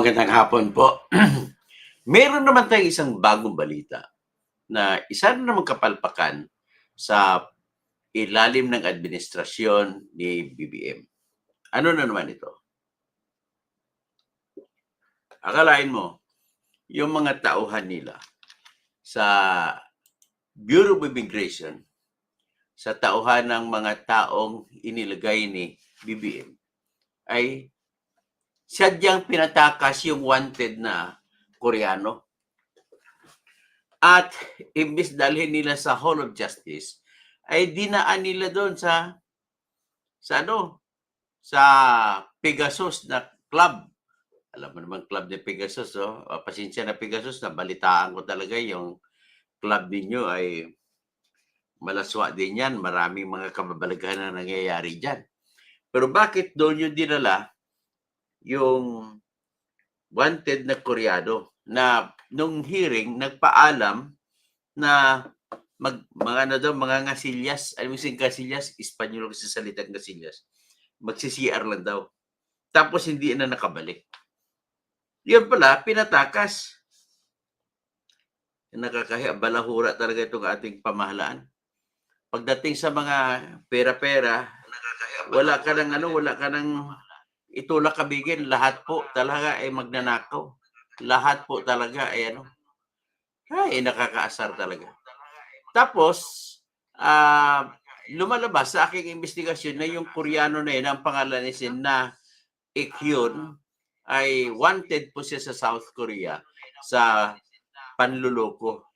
Magandang hapon po. Meron naman tayong isang bagong balita na isa na namang kapalpakan sa ilalim ng administrasyon ni BBM. Ano na naman ito? Akalain mo, yung mga tauhan nila sa Bureau of Immigration, sa tauhan ng mga taong inilagay ni BBM, ay sadyang pinatakas yung wanted na Koreano. At imbis dalhin nila sa Hall of Justice, ay dinaan nila doon sa Pegasus na club. Alam mo naman club ni Pegasus, oh. Pasensya na Pegasus, nabalitaan ko talaga yung club ninyo ay malaswa din yan. Maraming mga kababalaghan na nangyayari dyan. Pero bakit doon yung dinala yung wanted na Koreano na nung hearing nagpaalam na mga ngasilyas, alam mo yung ngasilyas, Espanyol kasi salitang ngasilyas, magsi-CR lang daw. Tapos hindi na nakabalik. Yun pala, pinatakas. Nakakahiya, balahura talaga itong ating pamahalaan. Pagdating sa mga pera-pera, wala ka ng itulak kabigin, lahat po talaga ay magnanakaw. Lahat po talaga ay nakakaasar talaga. Tapos, lumalabas sa aking investigasyon na yung Koreano na yun, ang pangalan ni na Ikhyun, ay wanted po siya sa South Korea sa panluloko.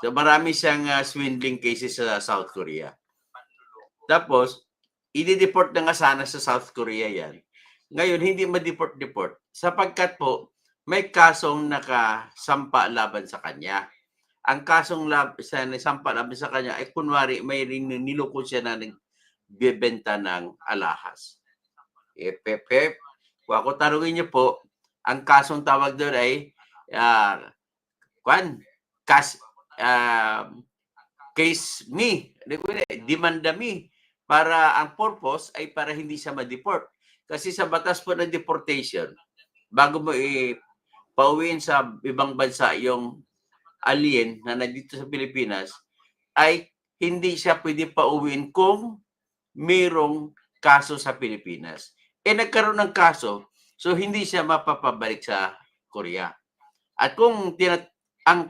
So marami siyang swindling cases sa South Korea. Tapos, i-deport na nga sana sa South Korea yan. Ngayon, hindi ma-deport sapagkat po may kasong nakasampa laban sa kanya. Ang kasong nasampa laban sa kanya ay kunwari may niloko siya na nagbebenta ng alahas. Kung ako tarungin niyo po, ang kasong tawag doon ay case me, demanda me, para ang purpose ay para hindi siya ma-deport. Kasi sa batas po ng deportation, bago mo pauwiin sa ibang bansa yung alien na nandito sa Pilipinas, ay hindi siya pwede pauwiin kung mayroong kaso sa Pilipinas. Nagkaroon ng kaso, so hindi siya mapapabalik sa Korea. At kung ang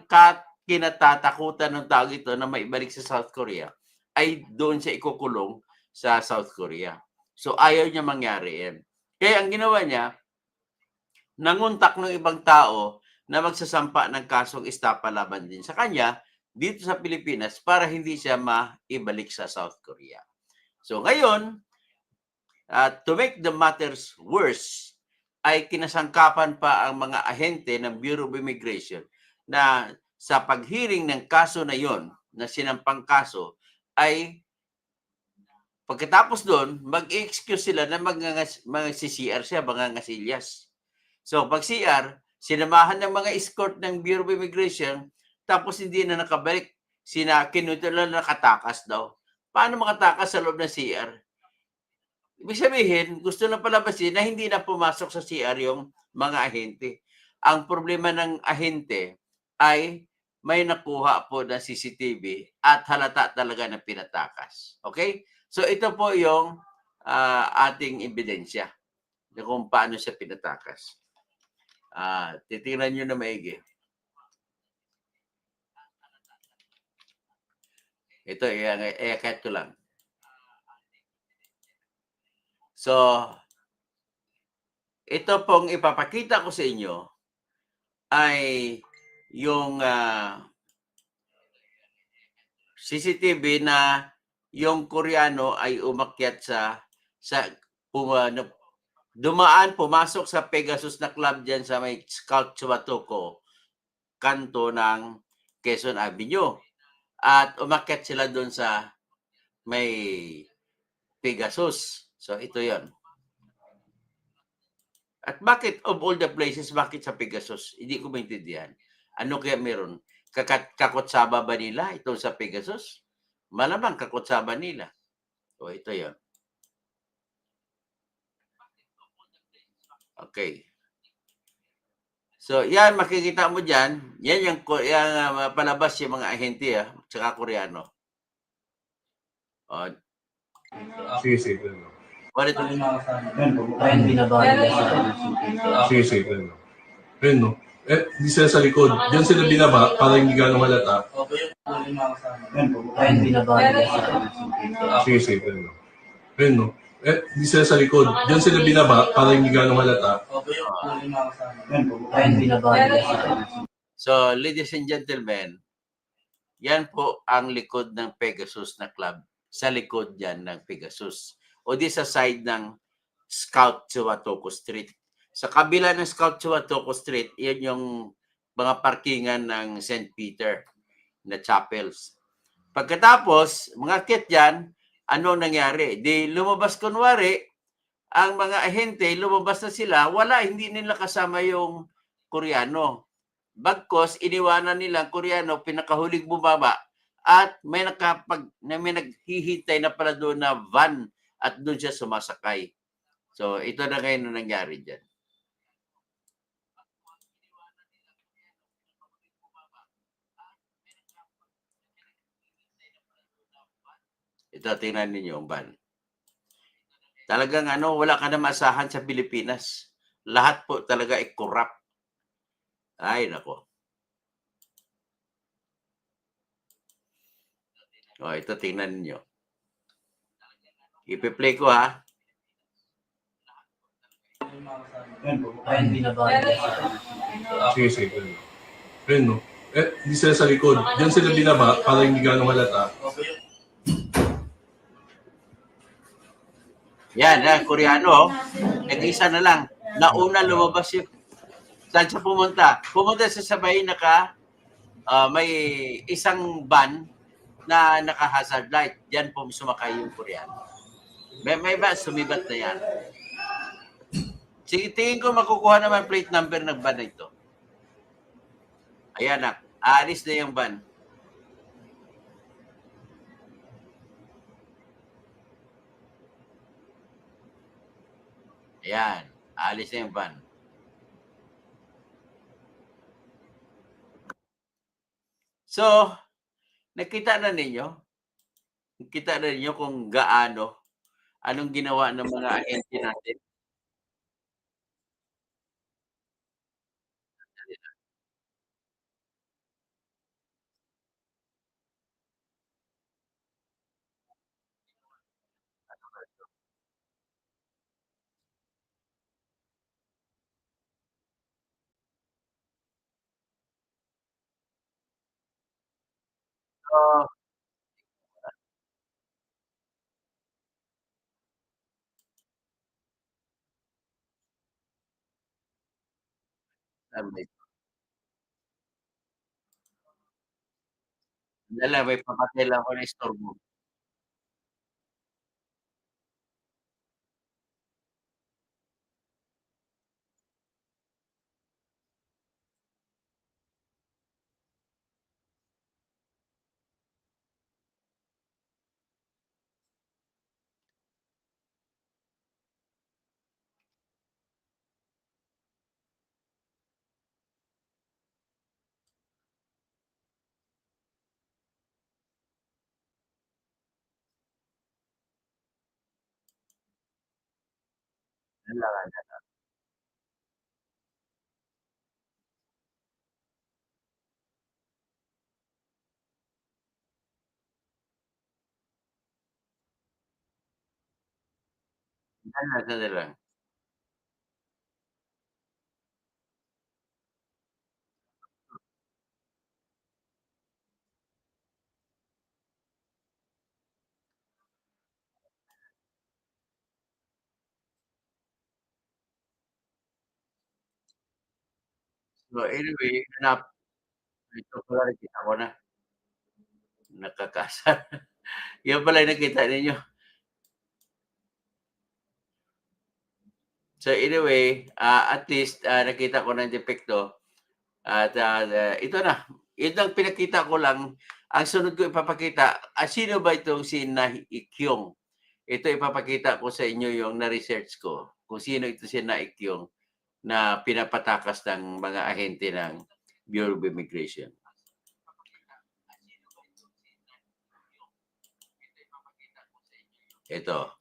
kinatatakutan ng tao ito na maibalik sa South Korea, ay doon siya ikukulong sa South Korea. So ayaw niya mangyari yan. Kaya ang ginawa niya, nanguntak ng ibang tao na magsasampa ng kasong estapa laban din sa kanya dito sa Pilipinas para hindi siya maibalik sa South Korea. So ngayon, to make the matters worse, ay kinasangkapan pa ang mga ahente ng Bureau of Immigration na sa paghiring ng kaso na yon, na sinampang kaso, ay pagkatapos doon, mag-excuse sila na mag-CR siya, mga ngasilyas. So pag CR, sinamahan ng mga escort ng Bureau of Immigration, tapos hindi na nakabalik. Kinutulan na nakatakas daw. Paano makatakas sa loob ng CR? Ibig sabihin, gusto na palabasin na hindi na pumasok sa CR yung mga ahente. Ang problema ng ahente ay may nakuha po ng CCTV at halata talaga na pinatakas. Okay? So ito po yung ating ebidensya na kung paano siya pinatakas. Titingnan nyo na maigi. Ito, i-cut ko lang. So, ito pong ipapakita ko sa inyo ay yung CCTV na yung Koreano ay umakyat pumasok sa Pegasus na club dyan sa may Scout Chuatuco, kanto ng Quezon Avenue. At umakyat sila doon sa may Pegasus. So ito yon. At bakit of all the places, bakit sa Pegasus? Hindi ko maintindihan. Ano kaya meron? Kakotsaba ba nila ito sa Pegasus? Malamang kakotsaba nila. O ito yon. Okay. So, yan, makikita mo dyan. Yan yung, palabas yung mga ahente, tsaka Koreano. O, Sige, sige. Ano? what it, Ayun, binaba nila sa Sige, sige. Ano? Ayun, no? Di sila sa likod. Diyan sila binaba para hindi gano'ng halata. Ayun, binaba nila sa Sige, sige. Ano? Ayun, no? Di sila sa likod. Diyan sila binaba para hindi gano'ng halata. Ayun, binaba nila sa so, ladies and gentlemen, yan po ang likod ng Pegasus na club. Sa likod yan ng Pegasus. O di sa side ng Scout Chiwatoko Street. Sa kabila ng Scout Chiwatoko Street, yan yung mga parkingan ng St. Peter na chapels. Pagkatapos, mga kit dyan, ano nangyari? Di lumabas kunwari, ang mga ahente, lumabas na sila, wala, hindi nila kasama yung Koreano. Bagkos, iniwanan nila Koreano, pinakahuling bumaba, at may naghihintay na pala doon na van at doon siya sumasakay. So, ito na ngayon na nangyari dyan. Ito, tingnan ninyo ang van. Talagang wala ka na maasahan sa Pilipinas. Lahat po talaga ay corrupt. Ay, nako. O, ito, tingnan ninyo. Ipi-play ko, ha. Ayun, binaba nila sa Sige, sige. Ano? Ayun, no? Di sila sa likod. Diyan sila binaba para hindi gano'ng halata. Yan, Koreano. Nag-isa na lang. Nauna lumabas yung... Saan siya pumunta? Pumunta sa sabay may isang van na naka-hazard light. Diyan po sumakay yung Koreano. May ba? Sumibat na yan. Sige, tingin ko makukuha naman plate number ng van na ito. Ayan na. Aalis na yung van. Ayan. Aalis na yung van. So, nakita na ninyo? Nakita na ninyo kung gaano, anong ginawa ng mga ahente natin? So, dala, may papatay lang ako na istorbo. Dala. Dala lang. So anyway, ito pala nakita ko na. Nakakasar. Yan pala yung nakita ninyo. So anyway, at least nakita ko ng depekto. At ito na. Ito ang pinakita ko lang. Ang sunod ko ipapakita, sino ba itong si Naikyong? Ito ipapakita ko sa inyo yung na-research ko. Kung sino ito si Naikyong na pinapatakas ng mga ahente ng Bureau of Immigration. Ito.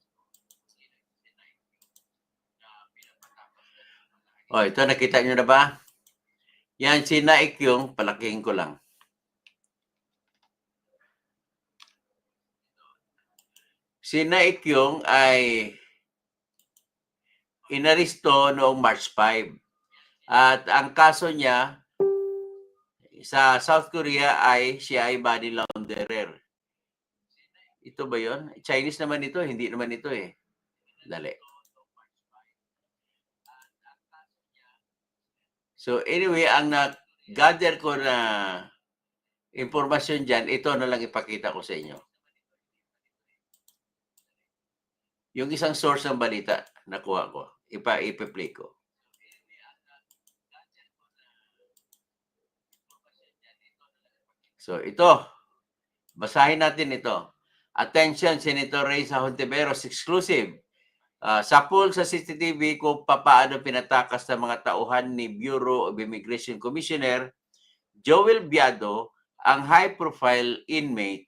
Oh, ito nakita nyo na ba? Yan si Naik yung palakihin ko lang. Si Naik yung ay inaristo noong March 5. At ang kaso niya sa South Korea ay siya ay money launderer. Ito ba yon? Chinese naman ito, hindi naman ito eh. Dali. So anyway, ang nag-gather ko na impormasyon dyan, ito na lang ipakita ko sa inyo. Yung isang source ng balita, nakuha ko. Ipa-play ko. So ito, basahin natin ito. Attention, Senator Reza Hontiveros, exclusive. Sa pool sa CCTV kung paano pinatakas ng mga tauhan ni Bureau of Immigration Commissioner Joel Biado ang high-profile inmate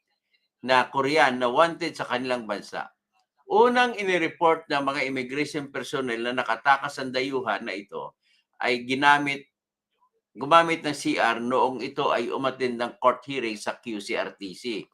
na Korean na wanted sa kanilang bansa. Unang inireport ng mga immigration personnel na nakatakas ang dayuhan na ito ay gumamit ng CR noong ito ay umattend ng court hearing sa QCRTC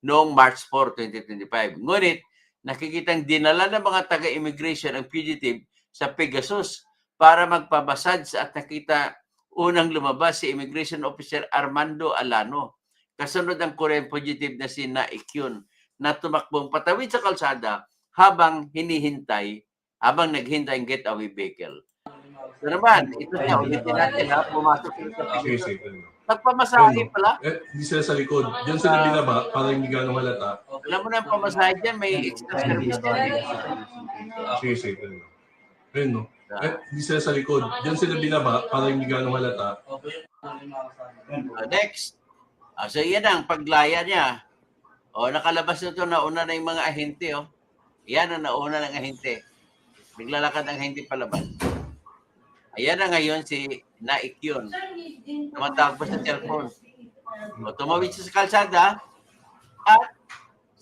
noong March 4, 2025. Ngunit nakikitang dinala ng mga taga-immigration ang fugitive sa Pegasus para magpabasad at nakita unang lumabas si Immigration Officer Armando Alano. Kasunod ang Korean fugitive na si Na Ik-yun na tumakbong patawid sa kalsada habang naghintay ang getaway vehicle. So naman, ito siya, ulitin natin ha, pumasok sila sa Pegasus. Nagpamasahe pala. Hindi sila sa likod. Diyan sila binaba para hindi gano'ng halata. Alam mo na ang pamasahe dyan, may extra service din. Sige. Ayun, no? Hindi sila sa likod. Diyan sila binaba para hindi gano'ng halata. Next. So yan ang paglaya niya. Nakalabas na ito, nauna na yung mga ahente. Yan ang nauna ng ahente. Naglalakad ang ahente palabas. Ayan na ngayon si Naik yun. Tumatawag pa sa cellphone. Tumawid siya sa kalsada at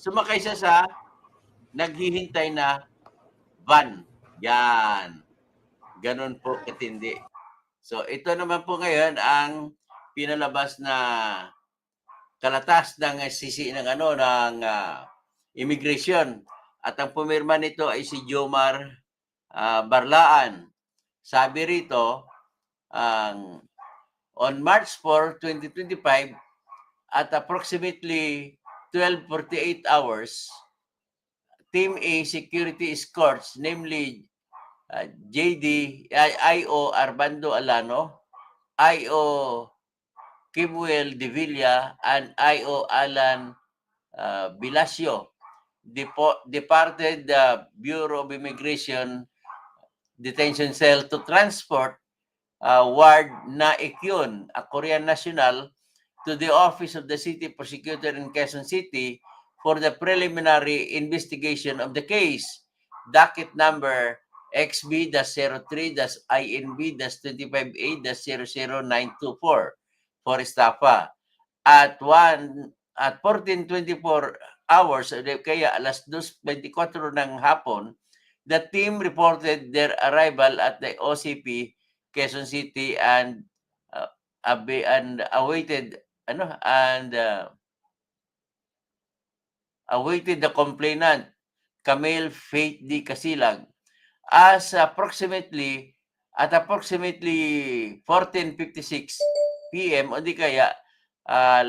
sumakay siya sa naghihintay na van. Yan. Ganon po katindi. So ito naman po ngayon ang pinalabas na kalatas ng immigration. At ang pumirma nito ay si Jomar Barlaan. Sabi rito, on March 4, 2025, at approximately 12:48 hours, Team A security escorts, namely I.O. Armando Alano, I.O. Kimuel De Villa, and I.O. Alan Bilasio, departed the Bureau of Immigration detention cell to transport Ward Na Ik-yun, a Korean national, to the office of the city prosecutor in Quezon City for the preliminary investigation of the case. Docket number XB-03-INB-25A-00924 for Estafa. At 14:24 hours, kaya alas 2:24 ng hapon, the team reported their arrival at the OCP Quezon City and awaited the complainant Camille Faith D. Casilag at approximately 14:56 p.m. o di kaya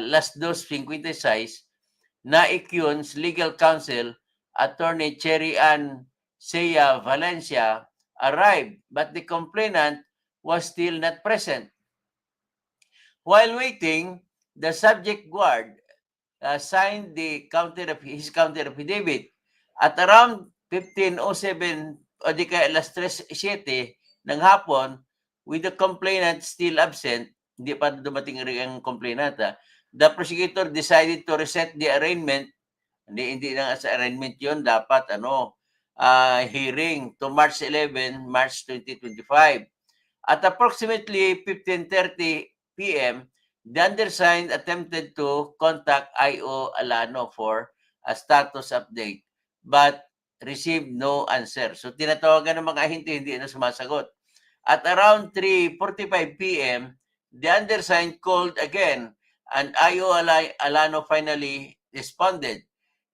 las 2:56, Na Ik-yun's legal counsel, Attorney Cherry Ann Sea Valencia, arrived, but the complainant was still not present. While waiting, the subject guard signed his counter affidavit. At around 15:07 o di kaya alas 3:07 ng hapon, with the complainant still absent, hindi pa dumating ang complainant, the prosecutor decided to reset the arraignment. Hindi na sa arraignment yun, dapat hearing to March 11, March 2025. At approximately 15:30 p.m., the undersigned attempted to contact I.O. Alano for a status update but received no answer. So tinatawagan ng mga ahente, hindi na sumasagot. At around 3:45 p.m., the undersigned called again and I.O. Alano finally responded.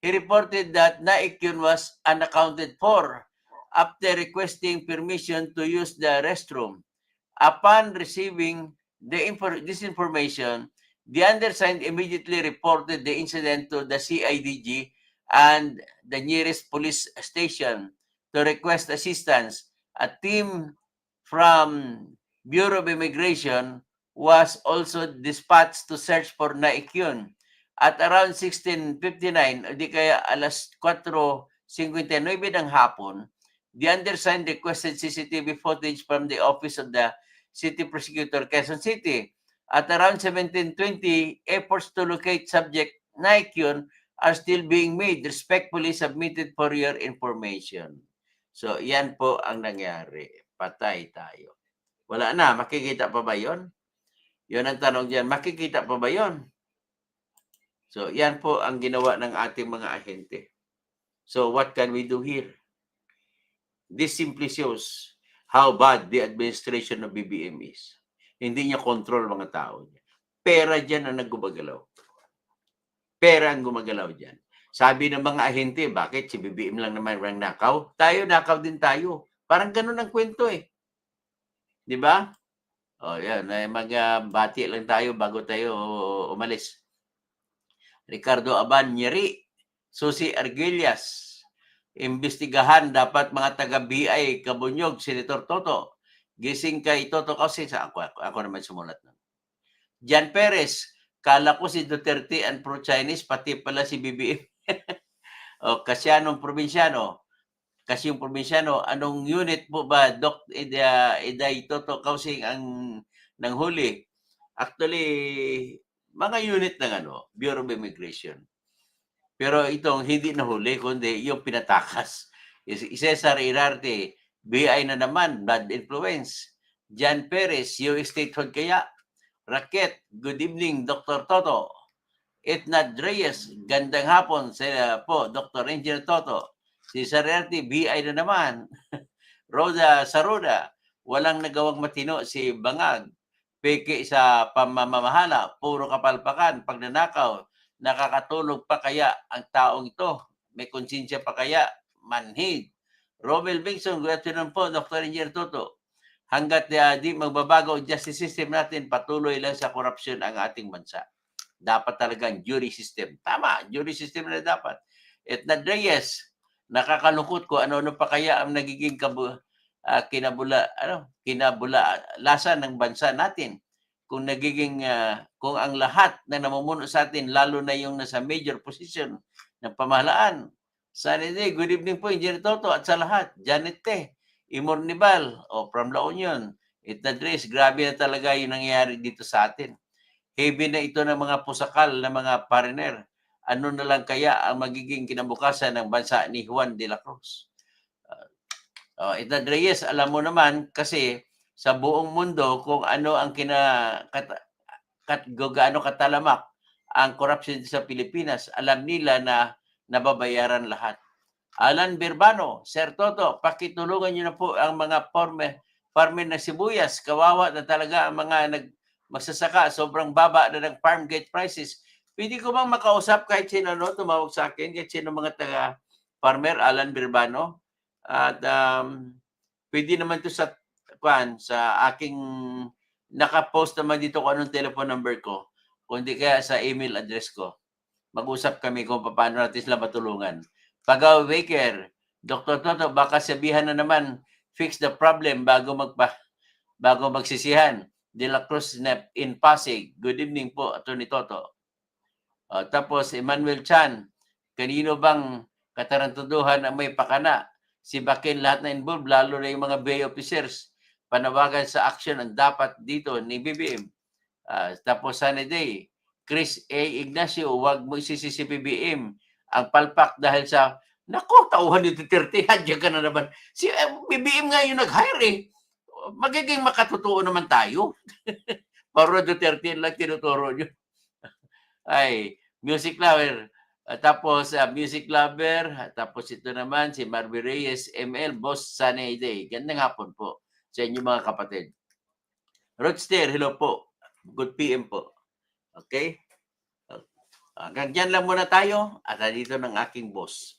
He reported that Naikyun was unaccounted for after requesting permission to use the restroom. Upon receiving this information, the undersigned immediately reported the incident to the CIDG and the nearest police station to request assistance. A team from Bureau of Immigration was also dispatched to search for Naikyun. At around 16:59, o di kaya alas 4:59 ng hapon, the undersigned requested CCTV footage from the office of the City Prosecutor, Quezon City. At around 17:20, efforts to locate subject Naikyun are still being made. Respectfully submitted for your information. So, yan po ang nangyari. Patay tayo. Wala na. Makikita pa ba yon? Yun ang tanong dyan. Makikita pa ba yon? So, yan po ang ginawa ng ating mga ahente. So, what can we do here? This simply shows how bad the administration of BBM is. Hindi niya control mga tao niya. Pera dyan ang naggumagalaw. Pera ang gumagalaw dyan. Sabi ng mga ahente, bakit si BBM lang naman ang nakaw? Tayo, nakaw din tayo. Parang ganun ang kwento eh. Di ba? O yan, mag-bati lang tayo bago tayo umalis. Ricardo Aban, Nyeri, Susi Arguellas, imbestigahan dapat mga taga-BI, Kabunyog, Senator Toto. Gising kay Toto kasi ako naman sumulat nun. Jan Perez, kala ko si Duterte and pro-Chinese, pati pala si BBM. O, Kasyanong Probinsyano. Kasi yung Probinsyano, anong unit po ba, Doc Iday Toto Kausing ang nanghuli? Actually, mga unit ng Bureau of Immigration. Pero itong hindi nahuli, kundi yung pinatakas. Cesar Irarte, BI na naman, bad influence. Jan Perez, US statehood kaya. Raket, good evening, Dr. Toto. Etnad Reyes, gandang hapon sa po, Dr. Angel Toto. Cesar Irarte, BI na naman. Roda Saruda, walang nagawang matino si Bangag. Peke sa pamamamahala, puro kapalpakan, pagnanakaw, nakakatulog pa kaya ang taong ito? May konsensya pa kaya? Manhid. Romel Bingson, good afternoon po, Dr. Engineer Toto. Hanggat di magbabago ang justice system natin, patuloy lang sa korupsyon ang ating bansa. Dapat talagang jury system. Tama, jury system na dapat. Etnad Reyes, nakakalungkot ko ano pa kaya ang nagiging kinabulalasan ng bansa natin kung nagiging kung ang lahat na namumuno sa atin, lalo na yung nasa major position ng pamahalaan. Sanide, good evening po, Engineer Toto, at sa lahat. Janet Te, Imornibal, from La Union. Itadres, grabe na talaga yung nangyayari dito sa atin. Heavy na ito ng mga pusakal na mga foreigner. Ano na lang kaya ang magiging kinabukasan ng bansa ni Juan de la Cruz? Etnad Reyes, alam mo naman kasi sa buong mundo kung ano ang gaano katalamak ang corruption sa Pilipinas, alam nila na nababayaran lahat. Alan Birbano, Sir Toto, pakitulungan niyo na po ang mga farmer na sibuyas. Kawawa na talaga ang mga magsasaka. Sobrang baba na ng farm gate prices. Pwede ko bang makausap kahit sino tumawag sa akin, kahit sino mga taga-farmer, Alan Birbano? At pwede naman to sa aking nakapost naman dito kung anong telephone number ko. Kundi kaya sa email address ko. Mag-usap kami kung paano natin sila matulungan. Pagaw Waker, Dr. Toto, baka sabihan na naman, fix the problem bago magsisihan. De la Cruz in Pasig. Good evening po, Atty. Toto. Tapos, Emmanuel Chan, kanino bang katarantuduhan ang may pakana? Si Bakin lahat na involved, lalo na yung mga bay officers. Panawagan sa action ang dapat dito ni BBM. Tapos, Sunday, Chris A. Ignacio, huwag mo isisi si BBM. Ang palpak dahil sa, tauhan ni Duterte, hadya ka na naman. Si BBM nga yung nag-hire eh. magiging makatotoo naman tayo. Paro Duterte lang tinuturo nyo. Ay, music lover. Tapos music lover. Tapos ito naman si Marvin Reyes, ML, Boss Sunny Day. Gandang hapon po sa inyo mga kapatid. Rodster, hello po. Good PM po. Okay? Hanggang dyan lang muna tayo. At dito ng aking boss.